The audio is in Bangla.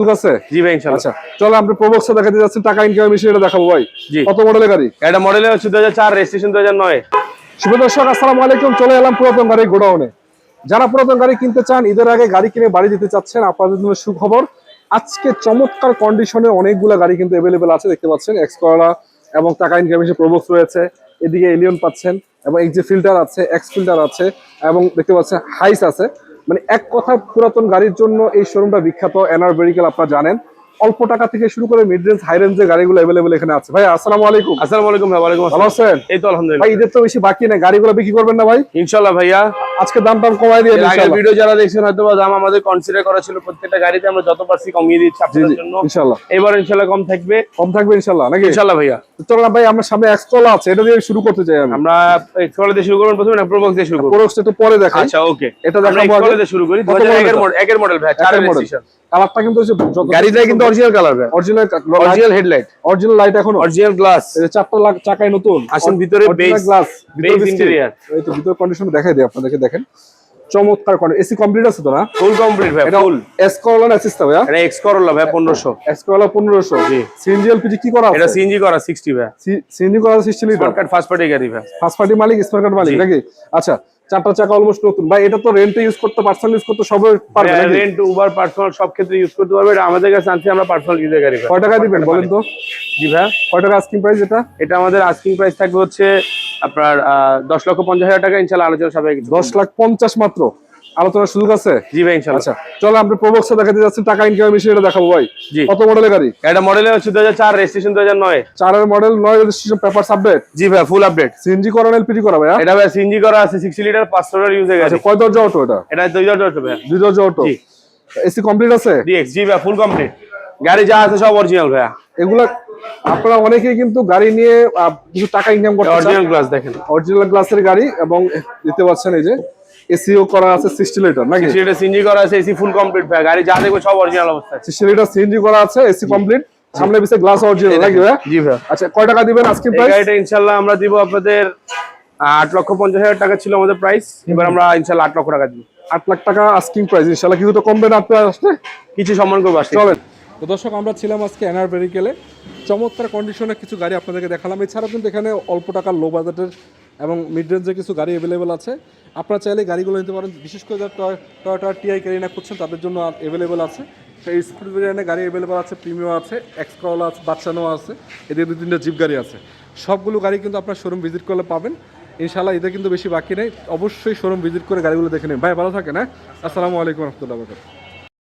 ঠিক আছে জি ভাই ইনশাআল্লাহ। আচ্ছা চলো আমরা প্রবক্সটা দেখাতে যাচ্ছি, টাকা ইনকামের মেশিন এটা দেখাবো ভাই। জি। কত মডেলের গাড়ি? এটা মডেল হচ্ছে 2004, রেজিস্ট্রেশন 2009। শুভ দর্শক আসসালামু আলাইকুম, চলে এলাম পুরাতন গাড়ি গোডাউনে। যারা পুরাতন গাড়ি কিনতে চান, ঈদের আগে গাড়ি কিনে বাড়ি দিতে চাচ্ছেন, আপনাদের জন্য সুখবর। আজকে চমৎকার কন্ডিশনে অনেকগুলো গাড়ি কিন্তু অ্যাভেলেবেল আছে, দেখতে পাচ্ছেন এক্স করলা এবং টাকা ইনকামের মেশিন প্রবক্স রয়েছে, এদিকে এলিয়ন পাচ্ছেন এবং এই যে ফিল্টার আছে, এক্স ফিল্টার আছে এবং দেখতে পাচ্ছেন হাইস আছে। মানে এক কথা পুরাতন গাড়ির জন্য এই শোরুমটা বিখ্যাত। এনআর ভেহিকল আপনারা জানেন, অল্প টাকা থেকে শুরু করে মিড রেঞ্জ হাই রেঞ্জের গাড়িগুলো অ্যাভেলেবেল এখানে আছে। ভাই আসসালামু আলাইকুম। আসসালামু আলাইকুম ভাই। ওয়ালাইকুম ভালো আসসালাম। আছেন? এই তো আলহামদুলিল্লাহ ভাই ঈদের তো বেশি বাকি নেই, গাড়িগুলো বিক্রি করবেন না ভাই? ইনশাআল্লাহ ভাইয়া। আজকে দাম কমাই দিয়ে এর আগের ইনশাআল্লাহ। ভিডিও যারা দেখছেন হয়তো বা দাম আমাদের কনসিডার করা ছিল, প্রত্যেকটা গাড়িতে আমরা যত পারছি কমিয়ে দিচ্ছি আপনাদের জন্য ইনশাআল্লাহ। এবার ইনশাআল্লাহ কম থাকবে। কম থাকবে ইনশাআল্লাহ নাকি? ইনশাআল্লাহ ভাইয়া। চলো না ভাই, আমরা সামনে এক্সকলা আছে, এটা দিয়ে শুরু করতে চাই আমি। আমরা এক্সকলা দিয়ে শুরু করব, প্রথমে না প্রবক্স দিয়ে শুরু করব। প্রবক্স একটু পরে দেখাই। আচ্ছা ওকে, এটা আমরা দেখাবো এক্সকলা আগে। দিয়ে শুরু করি। কত 2001 মডেল? এর মডেল ভাই, 4 এর রেজিস্ট্রেশন। কালারটা কিন্তু হচ্ছে গাড়িটা কিন্তু অরিজিনাল কালার ভাই, original original headlight, original light এখনো, অরিজিনাল গ্লাস, এই যে চারটা চাকায় নতুন। আসেন ভিতরে বেস গ্লাস, বেস ইন্টেরিয়র। এই তো ভিতর কন্ডিশন দেখাই দিই আপনাদেরকে, দেখেন চমৎকার কন্ডিশন। এসি কমপ্লিট আছে তো না? ফুল কমপ্লিট ভাই, ফুল। এস করলা না অ্যাসিস্ট ভাই? এটা এক্স করলা ভাই 1500। এস করলা 1500। জি। সিএনজি এলপিজি কি করা আছে? এটা সিএনজি করা 60 ভাই। সিএনজি করা 60 litre. Smart card first party গাড়ি ভাই। ফার্স্ট পার্টি মালিক, স্মার্ট কার্ড মালিক নাকি? আচ্ছা, চারটা চাকা অলমোস্ট নতুন ভাই। এটা তো রেন্টে ইউজ করতে, পার্সোনাল ইউজ করতে সবাই পারবে নাকি? রেন্ট, উবার, পার্সোনাল সব ক্ষেত্রে ইউজ করতে পারবে। এটা আমাদের কাছে আনছি আমরা পার্সোনাল ইউজের গাড়ি ভাই। কয় টাকা দিবেন বলেন তো? জি ভাই। কয় টাকা আস্কিং প্রাইস এটা? এটা আমাদের আস্কিং প্রাইস থাকবে হচ্ছে আপনার 10,50,000 টাকা। ইনশাআল্লাহ আলোচনা সবাই 10,50,000 মাত্র, আলোচনার সুযোগ আছে? জি ভাই ইনশাআল্লাহ। আচ্ছা চলো আমরা প্রবক্সটা দেখাতে যাচ্ছি, টাকা ইনকামের মেশিন এটা দেখাবো ভাই। জি। কত মডেলের গাড়ি? এটা মডেল হচ্ছে 2004, রেজিস্ট্রেশন 2009। 4 এর মডেল, 9 রেজিস্ট্রেশন, পেপারস আপডেট। জি ভাই, ফুল আপডেট। সিএনজি করা না এলপিজি করা ভাই? এটা ভাই সিএনজি করা আছে, 60 লিটার 500 ইউজের গাড়ি। আচ্ছা কয় দরজা অটো এটা? এটা 2 দরজা ভাই। 2 দরজা অটো। জি। এসি কমপ্লিট আছে? ডিএক্স। জি ভাই, ফুল কমপ্লিট। গাড়ি যা আছে সব অরিজিনাল ভাই। এগুলা আপনারা অনেকেই কিন্তু গাড়ি নিয়ে কিছু টাকা ইনকাম করতে চান। অরিজিনাল গ্লাস দেখেন, অরিজিনাল গ্লাসের গাড়ি এবং দিতে পারছেন এই যে এসিও করা আছে 60 লিটার নাকি? 60 লিটার সিএনজি করা আছে, এসি ফুল কমপ্লিট ভাই। গাড়ি যা দেখো সব অরিজিনাল অবস্থায়। 60 লিটার সিএনজি করা আছে, এসি কমপ্লিট, সামনে পিছে গ্লাস অরিজিনাল নাকি ভাই? জি ভাই। আচ্ছা কয় টাকা দিবেন আজকে এই প্রাইস? গাড়িটা ইনশাআল্লাহ আমরা দিব আপনাদের 8,50,000 টাকা ছিল আমাদের প্রাইস। এবার আমরা ইনশাআল্লাহ 8 লক্ষ টাকা দিব। 8 লাখ টাকা আস্কিং প্রাইস, ইনশাআল্লাহ কিছু তো কমবে না আপনার আসলে? কিছু সম্মান করবো আসলে। চলেন। তো দর্শক আমরা ছিলাম আজকে এনআর ভেহিকলে, চমৎকার কন্ডিশনে কিছু গাড়ি আপনাদেরকে দেখালাম। এছাড়াও কিন্তু এখানে অল্প টাকার লো বাজেটের এবং মিড রেঞ্জের কিছু গাড়ি অ্যাভেলেবেল আছে। আপনারা চাইলে গাড়িগুলো নিতে পারেন, বিশেষ করে যারা টয়োটা টিআই ক্যারিনা করছেন তাদের জন্য অ্যাভেলেবেল আছে। এই স্কুটি ভ্যারিয়েন্টের গাড়ি অ্যাভেলেবেল আছে, প্রিমিয়াম আছে, এক্স করলা আছে, বাচ্চানো আছে, এদের 2-3টা জিপ গাড়ি আছে। সবগুলো গাড়ি কিন্তু আপনার শোরুম ভিজিট করলে পাবেন ইনশাআল্লাহ। এদের কিন্তু বেশি বাকি নেই, অবশ্যই শোরুম ভিজিট করে গাড়িগুলো দেখে নেন। ভাই ভালো থাকেন। হ্যাঁ, আসসালামু আলাইকুম রহমতুল্লাহ।